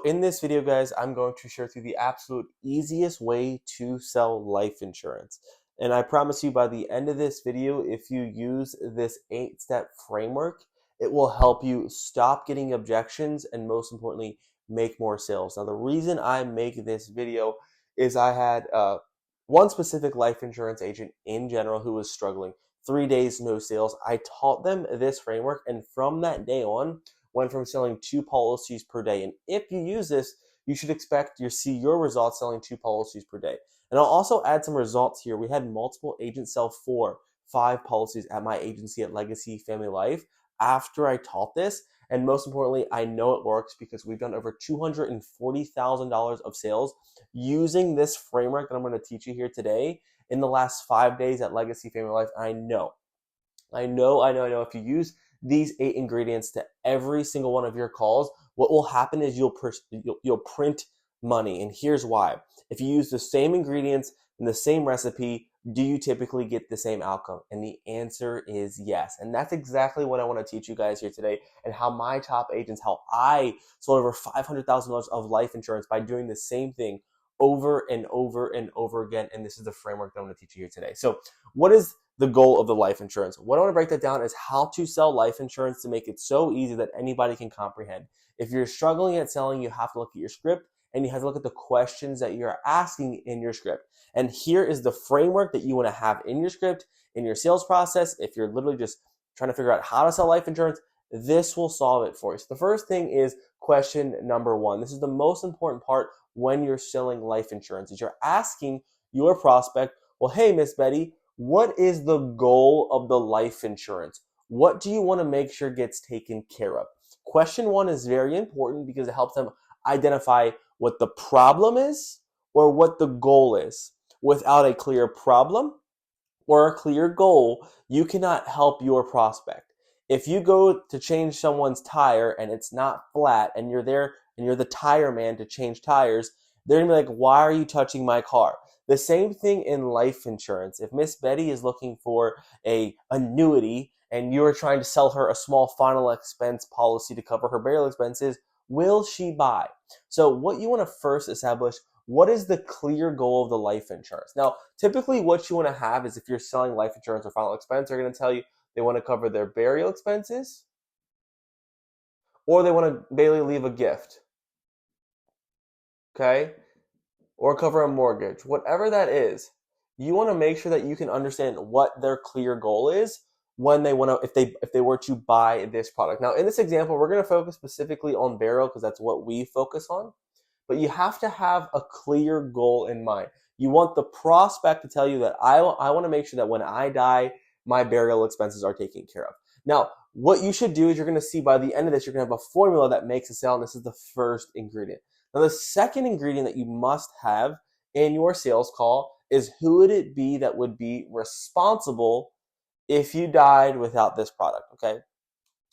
in this video, guys, I'm going to share through the absolute easiest way to sell life insurance. And I promise you by the end of this video, if you use this 8-step framework, it will help you stop getting objections and most importantly, make more sales. Now, the reason I make this video is I had one specific life insurance agent in general who was struggling. 3 days, no sales. I taught them this framework, and from that day on, went from selling 2 policies per day. And if you use this, you should expect to see your results selling 2 policies per day. And I'll also add some results here. We had multiple agents sell 4, 5 policies at my agency at Legacy Family Life after I taught this. And most importantly, I know it works because we've done over $240,000 of sales using this framework that I'm going to teach you here today in the last 5 days at Legacy Family Life. I know if you use these 8 ingredients to every single one of your calls, what will happen is you'll print money. And here's why. If you use the same ingredients and the same recipe, do you typically get the same outcome? And the answer is yes. And that's exactly what I want to teach you guys here today, and how my top agents, how I sold over $500,000 of life insurance by doing the same thing over and over and over again. And this is the framework that I'm going to teach you here today. So what is the goal of the life insurance? What I want to break that down is how to sell life insurance to make it so easy that anybody can comprehend. If you're struggling at selling, you have to look at your script and you have to look at the questions that you're asking in your script. And here is the framework that you want to have in your script, in your sales process. If you're literally just trying to figure out how to sell life insurance, this will solve it for you. So the first thing is question number 1. This is the most important part when you're selling life insurance, is you're asking your prospect, well, hey, Miss Betty, what is the goal of the life insurance? What do you want to make sure gets taken care of? Question 1 is very important because it helps them identify what the problem is or what the goal is. Without a clear problem or a clear goal, you cannot help your prospect. If you go to change someone's tire and it's not flat and you're there and you're the tire man to change tires, they're going to be like, why are you touching my car? The same thing in life insurance. If Miss Betty is looking for an annuity and you're trying to sell her a small final expense policy to cover her burial expenses, will she buy? So what you want to first establish, what is the clear goal of the life insurance? Now, typically what you want to have is, if you're selling life insurance or final expense, they're going to tell you they want to cover their burial expenses or they want to barely leave a gift. Okay? Or cover a mortgage, whatever that is, you want to make sure that you can understand what their clear goal is when they want to, if they were to buy this product. Now, in this example, we're going to focus specifically on burial because that's what we focus on. But you have to have a clear goal in mind. You want the prospect to tell you that I want to make sure that when I die, my burial expenses are taken care of. Now, what you should do is, you're going to see by the end of this, you're going to have a formula that makes a sale, and this is the first ingredient. Now, the second ingredient that you must have in your sales call is, who would it be that would be responsible if you died without this product, okay?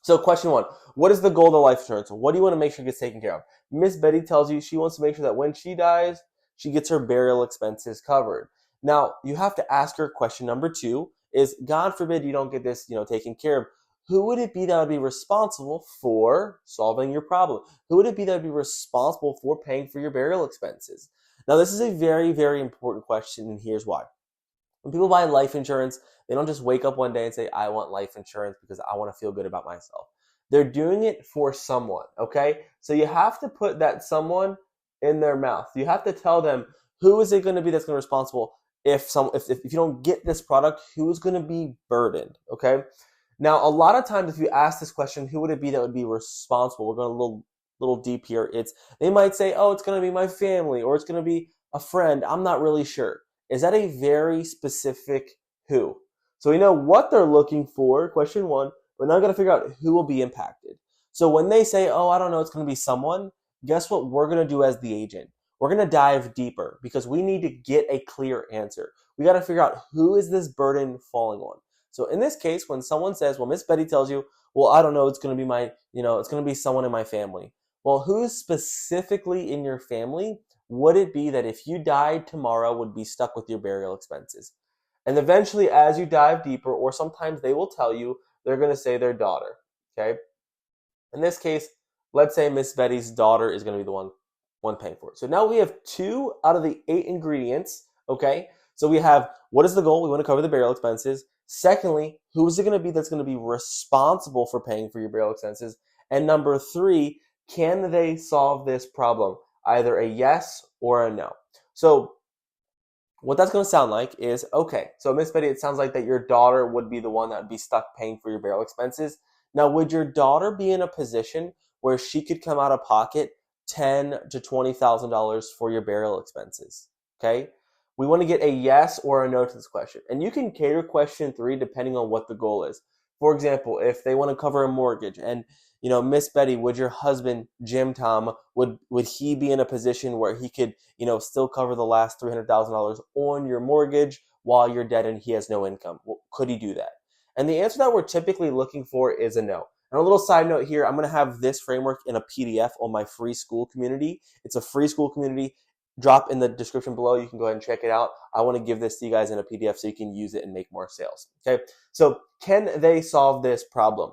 So question 1, what is the goal of the life insurance? What do you want to make sure gets taken care of? Miss Betty tells you she wants to make sure that when she dies, she gets her burial expenses covered. Now, you have to ask her question number 2 is, God forbid you don't get this, taken care of. Who would it be that would be responsible for solving your problem? Who would it be that would be responsible for paying for your burial expenses? Now, this is a very, very important question, and here's why. When people buy life insurance, they don't just wake up one day and say, I want life insurance because I want to feel good about myself. They're doing it for someone, okay? So you have to put that someone in their mouth. You have to tell them, who is it going to be that's going to be responsible if you don't get this product? Who's going to be burdened, okay? Now, a lot of times if you ask this question, who would it be that would be responsible? We're going a little deep here. They might say, oh, it's going to be my family, or it's going to be a friend. I'm not really sure. Is that a very specific who? So we know what they're looking for, question 1, but now we've got to figure out who will be impacted. So when they say, oh, I don't know, it's going to be someone, guess what we're going to do as the agent? We're going to dive deeper because we need to get a clear answer. We got to figure out, who is this burden falling on? So in this case, when someone says, well, Miss Betty tells you, well, I don't know, it's going to be it's going to be someone in my family. Well, who specifically in your family would it be that if you died tomorrow would be stuck with your burial expenses? And eventually, as you dive deeper, or sometimes they will tell you, they're going to say their daughter, okay? In this case, let's say Miss Betty's daughter is going to be the one paying for it. So now we have 2 out of the 8 ingredients, okay? So we have, what is the goal? We want to cover the burial expenses. Secondly, who is it going to be that's going to be responsible for paying for your burial expenses? And number 3, can they solve this problem? Either a yes or a no. So what that's going to sound like is, okay, so Miss Betty, it sounds like that your daughter would be the one that would be stuck paying for your burial expenses. Now, would your daughter be in a position where she could come out of pocket $10,000 to $20,000 for your burial expenses? Okay, we want to get a yes or a no to this question, and you can cater question 3 depending on what the goal is. For example, if they want to cover a mortgage, and Miss Betty, would your husband Jim Tom would he be in a position where he could still cover the last $300,000 on your mortgage while you're dead and he has no income? Well, could he do that? And the answer that we're typically looking for is a no. And a little side note here, I'm going to have this framework in a PDF on my free school community. It's a free school community. Drop in the description below. You can go ahead and check it out. I want to give this to you guys in a PDF so you can use it and make more sales. Okay, so can they solve this problem?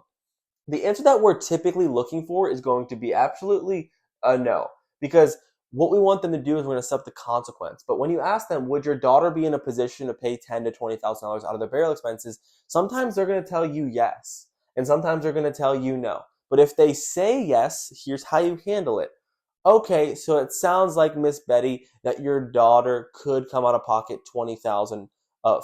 The answer that we're typically looking for is going to be absolutely a no, because what we want them to do is we're going to set up the consequence. But when you ask them, would your daughter be in a position to pay $10,000 to $20,000 out of their burial expenses? Sometimes they're going to tell you yes, and sometimes they're going to tell you no. But if they say yes, here's how you handle it. Okay, so it sounds like, Miss Betty, that your daughter could come out of pocket $20,000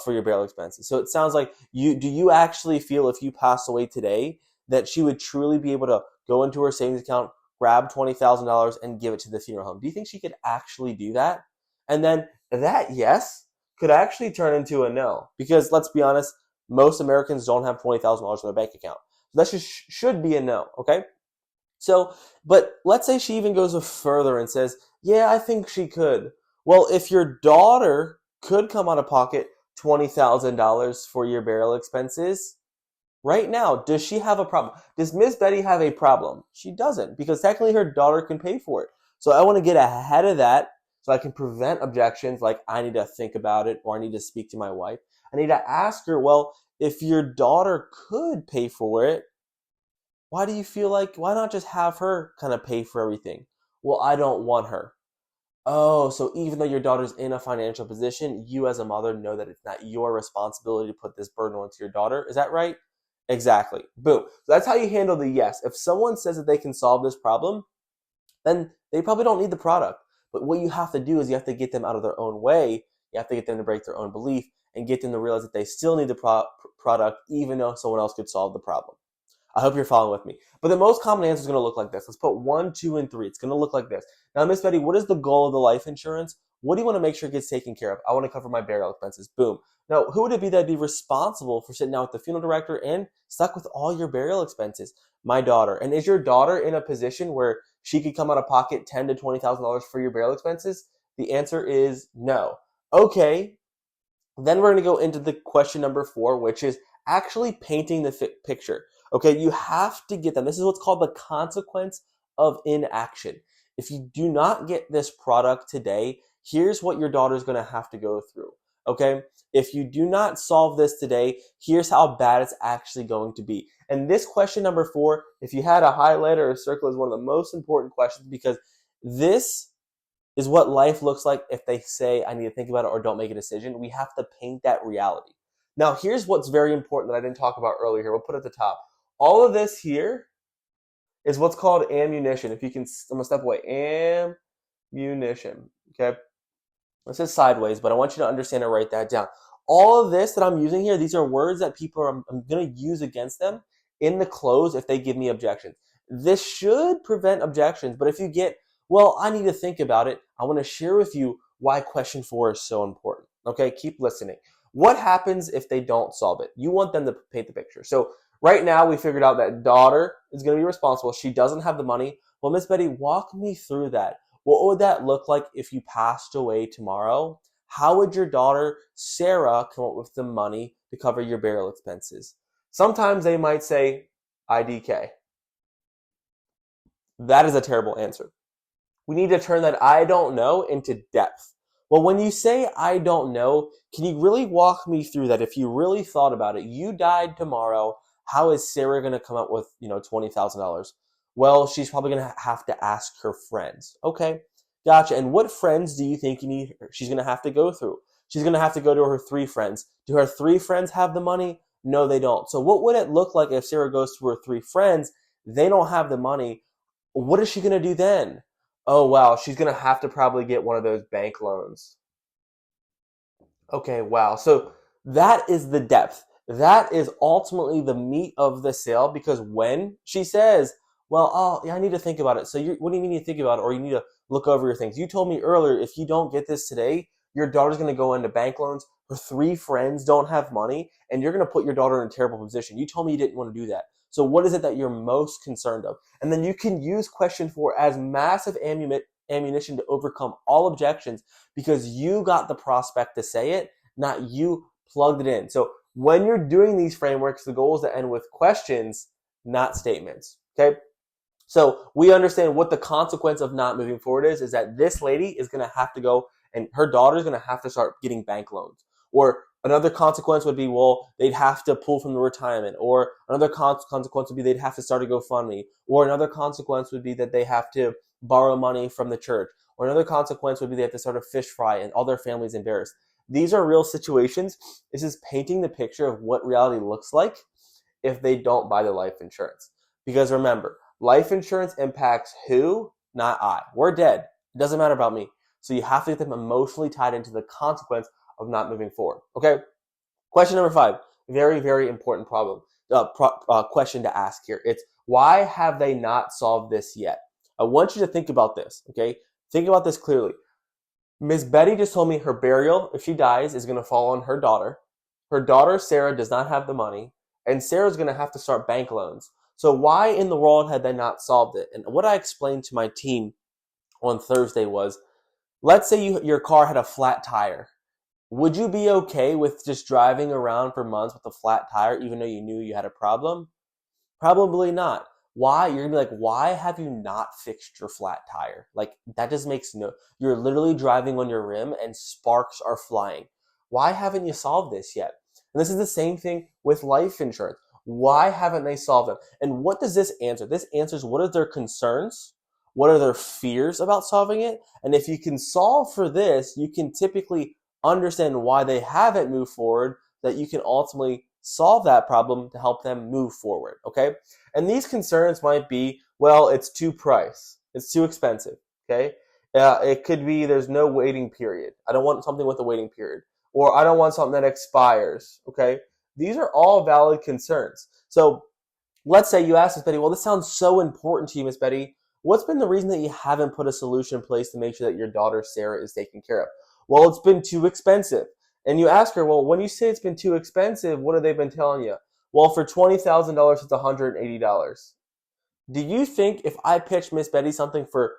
for your burial expenses. So it sounds like do you actually feel if you pass away today that she would truly be able to go into her savings account, grab $20,000 and give it to the funeral home? Do you think she could actually do that? And then that yes could actually turn into a no, because let's be honest, most Americans don't have $20,000 in their bank account. So that should be a no, okay? So, but let's say she even goes further and says, yeah, I think she could. Well, if your daughter could come out of pocket $20,000 for your burial expenses, right now, does she have a problem? Does Miss Betty have a problem? She doesn't, because technically her daughter can pay for it. So I want to get ahead of that so I can prevent objections like I need to think about it or I need to speak to my wife. I need to ask her, well, if your daughter could pay for it, why do you feel like, why not just have her kind of pay for everything? Well, I don't want her. Oh, so even though your daughter's in a financial position, you as a mother know that it's not your responsibility to put this burden onto your daughter. Is that right? Exactly. Boom. So that's how you handle the yes. If someone says that they can solve this problem, then they probably don't need the product. But what you have to do is you have to get them out of their own way. You have to get them to break their own belief and get them to realize that they still need the product even though someone else could solve the problem. I hope you're following with me. But the most common answer is going to look like this. Let's put 1, 2, and 3. It's going to look like this. Now, Miss Betty, what is the goal of the life insurance? What do you want to make sure it gets taken care of? I want to cover my burial expenses. Boom. Now, who would it be that'd be responsible for sitting down with the funeral director and stuck with all your burial expenses? My daughter. And is your daughter in a position where she could come out of pocket $10,000 to $20,000 for your burial expenses? The answer is no. Okay. Then we're going to go into the question number 4, which is actually painting the picture. Okay, you have to get them. This is what's called the consequence of inaction. If you do not get this product today, here's what your daughter's going to have to go through. Okay, if you do not solve this today, here's how bad it's actually going to be. And this question number 4, if you had a highlighter or a circle, is one of the most important questions, because this is what life looks like if they say, I need to think about it or don't make a decision. We have to paint that reality. Now, here's what's very important that I didn't talk about earlier here. We'll put it at the top. All of this here is what's called ammunition. If you can, I'm going to step away. Ammunition. Okay. This is sideways, but I want you to understand and write that down. All of this that I'm using here, these are words that I'm going to use against them in the close if they give me objections. This should prevent objections, but if you get, well, I need to think about it, I want to share with you why question 4 is so important. Okay, keep listening. What happens if they don't solve it? You want them to paint the picture. So right now we figured out that daughter is going to be responsible. She doesn't have the money. Well, Miss Betty, walk me through that. What would that look like if you passed away tomorrow? How would your daughter, Sarah, come up with the money to cover your burial expenses? Sometimes they might say, IDK. That is a terrible answer. We need to turn that I don't know into depth. Well, when you say I don't know, can you really walk me through that? If you really thought about it, you died tomorrow, how is Sarah going to come up with, $20,000? Well, she's probably going to have to ask her friends. Okay, gotcha. And what friends do you think she's going to have to go through? She's going to have to go to her 3 friends. Do her 3 friends have the money? No, they don't. So what would it look like if Sarah goes to her 3 friends? They don't have the money. What is she going to do then? Oh, wow, she's going to have to probably get one of those bank loans. Okay, wow. So that is the depth. That is ultimately the meat of the sale, because when she says, well, oh, yeah, I need to think about it. So what do you mean you think about it? Or you need to look over your things. You told me earlier, if you don't get this today, your daughter's going to go into bank loans. Her 3 friends don't have money, and you're going to put your daughter in a terrible position. You told me you didn't want to do that. So what is it that you're most concerned of? And then you can use question 4 as massive ammunition to overcome all objections, because you got the prospect to say it, not you plugged it in. So when you're doing these frameworks, the goal is to end with questions, not statements. Okay? So we understand what the consequence of not moving forward is that this lady is going to have to go, and her daughter is going to have to start getting bank loans. Or another consequence would be, well, they'd have to pull from the retirement. Or another consequence would be they'd have to start a GoFundMe. Or another consequence would be that they have to borrow money from the church. Or another consequence would be they have to start a fish fry and all their family's embarrassed. These are real situations. This is painting the picture of what reality looks like if they don't buy the life insurance. Because remember, life insurance impacts who? Not I. We're dead. It doesn't matter about me. So you have to get them emotionally tied into the consequence of not moving forward. Okay? Question number 5. Very, very important question to ask here. It's, why have they not solved this yet? I want you to think about this. Okay? Think about this clearly. Miss Betty just told me her burial, if she dies, is going to fall on her daughter. Her daughter, Sarah, does not have the money, and Sarah's going to have to start bank loans. So why in the world had they not solved it? And what I explained to my team on Thursday was, let's say your car had a flat tire. Would you be okay with just driving around for months with a flat tire even though you knew you had a problem? Probably not. Why? You're going to be like, why have you not fixed your flat tire? Like, that just makes you're literally driving on your rim and sparks are flying. Why haven't you solved this yet? And this is the same thing with life insurance. Why haven't they solved it? And what does this answer? This answers what are their concerns? What are their fears about solving it? And if you can solve for this, you can typically understand why they haven't moved forward, that you can ultimately solve that problem to help them move forward, okay? And these concerns might be, well, it's too pricey. It's too expensive, okay? It could be there's no waiting period. I don't want something with a waiting period. Or I don't want something that expires, okay? These are all valid concerns. So let's say you ask Miss Betty, well, this sounds so important to you, Miss Betty. What's been the reason that you haven't put a solution in place to make sure that your daughter, Sarah, is taken care of? Well, it's been too expensive. And you ask her, well, when you say it's been too expensive, what have they been telling you? Well, for $20,000, it's $180. Do you think if I pitch Miss Betty something for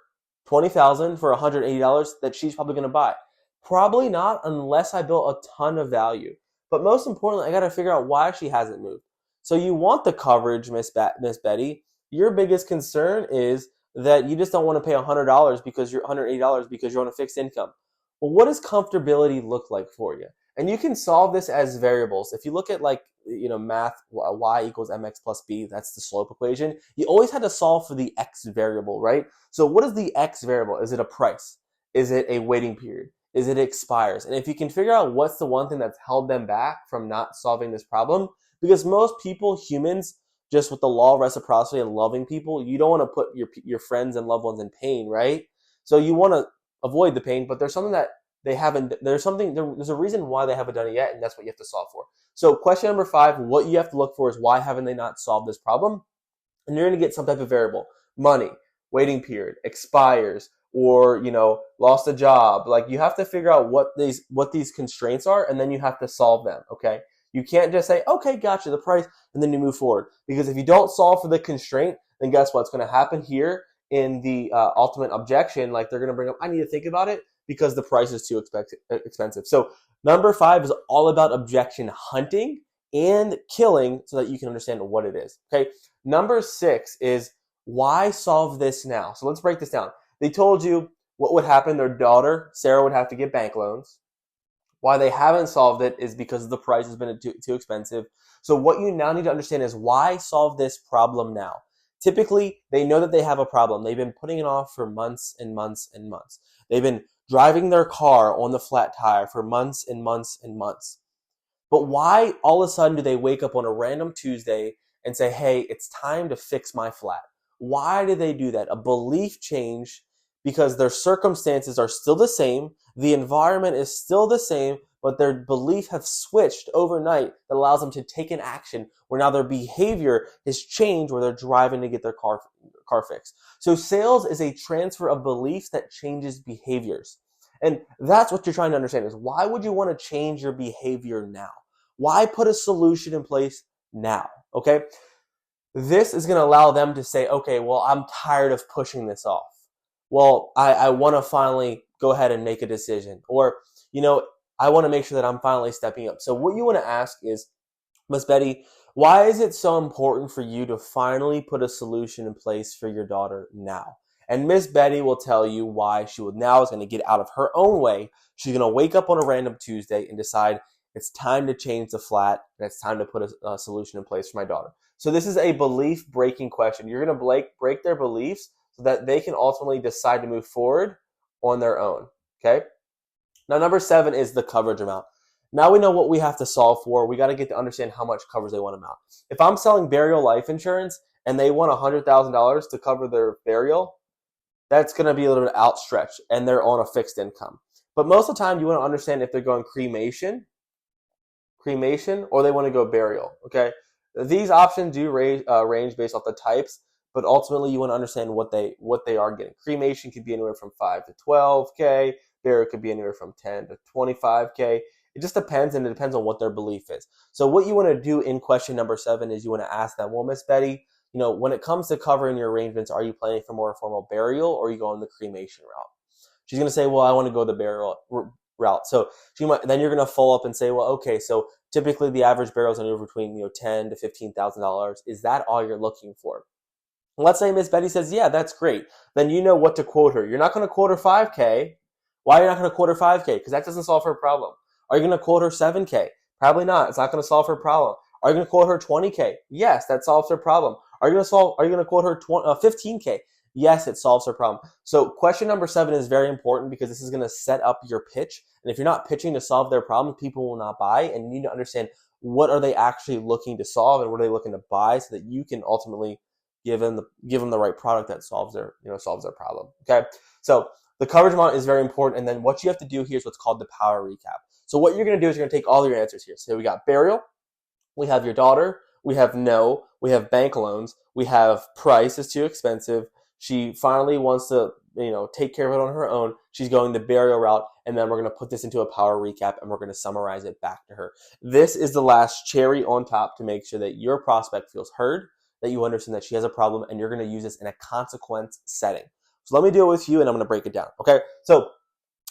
$20,000 for $180 that she's probably going to buy? Probably not, unless I built a ton of value. But most importantly, I got to figure out why she hasn't moved. So you want the coverage, Miss Betty. Your biggest concern is that you just don't want to pay $100 because you're $180 because you're on a fixed income. Well, what does comfortability look like for you? And you can solve this as variables. If you look at math, y equals mx plus b, that's the slope equation. You always had to solve for the x variable, right? So what is the x variable? Is it a price? Is it a waiting period? Is it expires? And if you can figure out what's the one thing that's held them back from not solving this problem, because most people, humans, just with the law of reciprocity and loving people, you don't want to put your friends and loved ones in pain, right? So you want to avoid the pain, but there's something that they haven't, there's a reason why they haven't done it yet, and that's what you have to solve for. So question number 5, what you have to look for is why haven't they not solved this problem? And you're going to get some type of variable. Money, waiting period, expires, or, lost a job. Like, you have to figure out what these constraints are, and then you have to solve them, okay? You can't just say, okay, gotcha, the price, and then you move forward. Because if you don't solve for the constraint, then guess what's going to happen here in the ultimate objection? Like, they're going to bring up, I need to think about it because the price is too expensive. So number 5 is all about objection hunting and killing so that you can understand what it is, okay? Number 6 is why solve this now? So let's break this down. They told you what would happen. Their daughter, Sarah, would have to get bank loans. Why they haven't solved it is because the price has been too expensive. So what you now need to understand is why solve this problem now. Typically, they know that they have a problem. They've been putting it off for months and months and months. They've been driving their car on the flat tire for months and months and months. But why all of a sudden do they wake up on a random Tuesday and say, hey, it's time to fix my flat? Why do they do that? A belief change because their circumstances are still the same, the environment is still the same, but their belief have switched overnight that allows them to take an action where now their behavior has changed where they're driving to get their car fixed. So sales is a transfer of beliefs that changes behaviors. And that's what you're trying to understand is why would you want to change your behavior now? Why put a solution in place now? Okay. This is going to allow them to say, okay, well, I'm tired of pushing this off. Well, I want to finally go ahead and make a decision. Or, I want to make sure that I'm finally stepping up. So what you want to ask is, Miss Betty, why is it so important for you to finally put a solution in place for your daughter now? And Miss Betty will tell you why she now is going to get out of her own way. She's going to wake up on a random Tuesday and decide it's time to change the flat and it's time to put a solution in place for my daughter. So this is a belief breaking question. You're going to break their beliefs so that they can ultimately decide to move forward on their own. Okay. Now, number 7 is the coverage amount. Now we know what we have to solve for. We got to get to understand how much coverage they want amount. If I'm selling burial life insurance and they want $100,000 to cover their burial, that's going to be a little bit outstretched and they're on a fixed income. But most of the time you want to understand if they're going cremation, or they want to go burial. Okay. These options do range based off the types, but ultimately you want to understand what they are getting. Cremation could be anywhere from 5 to 12K. Burial could be anywhere from 10 to 25K. It just depends, and it depends on what their belief is. So what you want to do in question number 7 is you want to ask them, well, Miss Betty, when it comes to covering your arrangements, are you planning for more formal burial or are you going the cremation route? She's going to say, well, I want to go the burial route. So then you're going to follow up and say, well, okay, so typically the average burial is anywhere between $10,000 to $15,000. Is that all you're looking for? Let's say Miss Betty says, yeah, that's great. Then you know what to quote her. You're not going to quote her 5K. Why are you not going to quote her 5K? Because that doesn't solve her problem. Are you going to quote her 7K? Probably not. It's not going to solve her problem. Are you going to quote her 20K? Yes, that solves her problem. Are you going to quote her 15K? Yes, it solves her problem. So question number 7 is very important because this is going to set up your pitch. And if you're not pitching to solve their problem, people will not buy. And you need to understand what are they actually looking to solve and what are they looking to buy so that you can ultimately give them the right product that solves their problem. Okay. So the coverage amount is very important. And then what you have to do here is what's called the power recap. So what you're going to do is you're going to take all your answers here. So we got burial, we have your daughter, we have no, we have bank loans, we have price is too expensive. She finally wants to, take care of it on her own. She's going the burial route, and then we're going to put this into a power recap, and we're going to summarize it back to her. This is the last cherry on top to make sure that your prospect feels heard, that you understand that she has a problem, and you're going to use this in a consequence setting. So let me do it with you, and I'm going to break it down. Okay, so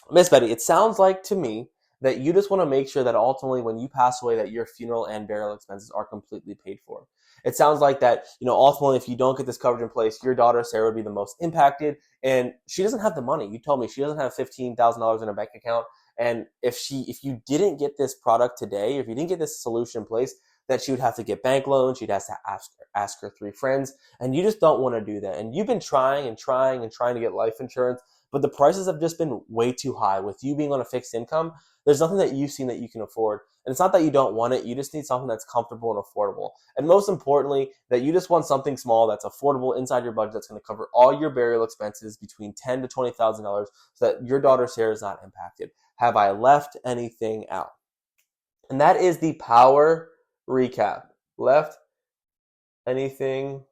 Miss Betty, it sounds like to me that you just want to make sure that ultimately when you pass away that your funeral and burial expenses are completely paid for. It sounds like that, ultimately if you don't get this coverage in place, your daughter Sarah would be the most impacted, and she doesn't have the money. You told me she doesn't have $15,000 in her bank account, and if you didn't get this product today, if you didn't get this solution in place, that she would have to get bank loans, she'd have to ask her 3 friends, and you just don't want to do that. And you've been trying to get life insurance, but the prices have just been way too high. With you being on a fixed income, there's nothing that you've seen that you can afford. And it's not that you don't want it, you just need something that's comfortable and affordable. And most importantly, that you just want something small that's affordable inside your budget that's going to cover all your burial expenses between $10,000 to $20,000 so that your daughter's hair is not impacted. Have I left anything out? And that is the power recap. Left anything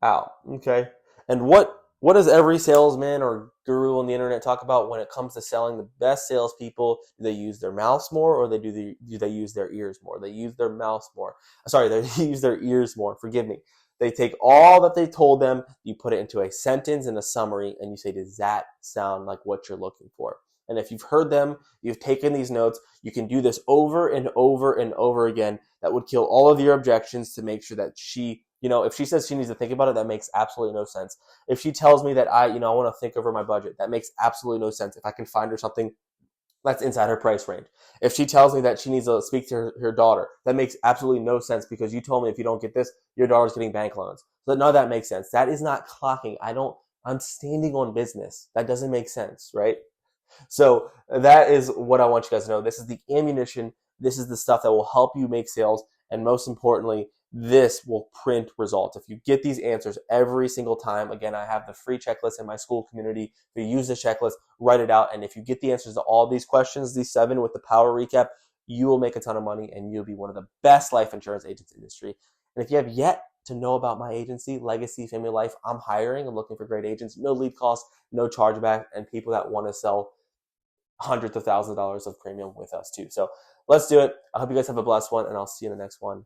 out. Okay. And what does every salesman or guru on the internet talk about when it comes to selling? The best salespeople, do they use their mouths more or do they use their ears more? They use their mouths more. Sorry, they use their ears more. Forgive me. They take all that they told them, you put it into a sentence and a summary, and you say, does that sound like what you're looking for? And if you've heard them, you've taken these notes, you can do this over and over and over again. That would kill all of your objections to make sure that she, if she says she needs to think about it, that makes absolutely no sense. If she tells me that I want to think over my budget, that makes absolutely no sense. If I can find her something That's inside her price range. If she tells me that she needs to speak to her daughter, that makes absolutely no sense because you told me if you don't get this, your daughter's getting bank loans. So none of that makes sense. That is not clocking. I'm standing on business. That doesn't make sense, right? So that is what I want you guys to know. This is the ammunition. This is the stuff that will help you make sales. And most importantly, this will print results. If you get these answers every single time, again, I have the free checklist in my school community. If you use the checklist, write it out. And if you get the answers to all these questions, these 7 with the power recap, you will make a ton of money and you'll be one of the best life insurance agents in the industry. And if you have yet to know about my agency, Legacy Family Life, I'm hiring. I'm looking for great agents, no lead costs, no chargeback, and people that want to sell hundreds of thousands of dollars of premium with us too. So let's do it. I hope you guys have a blessed one, and I'll see you in the next one.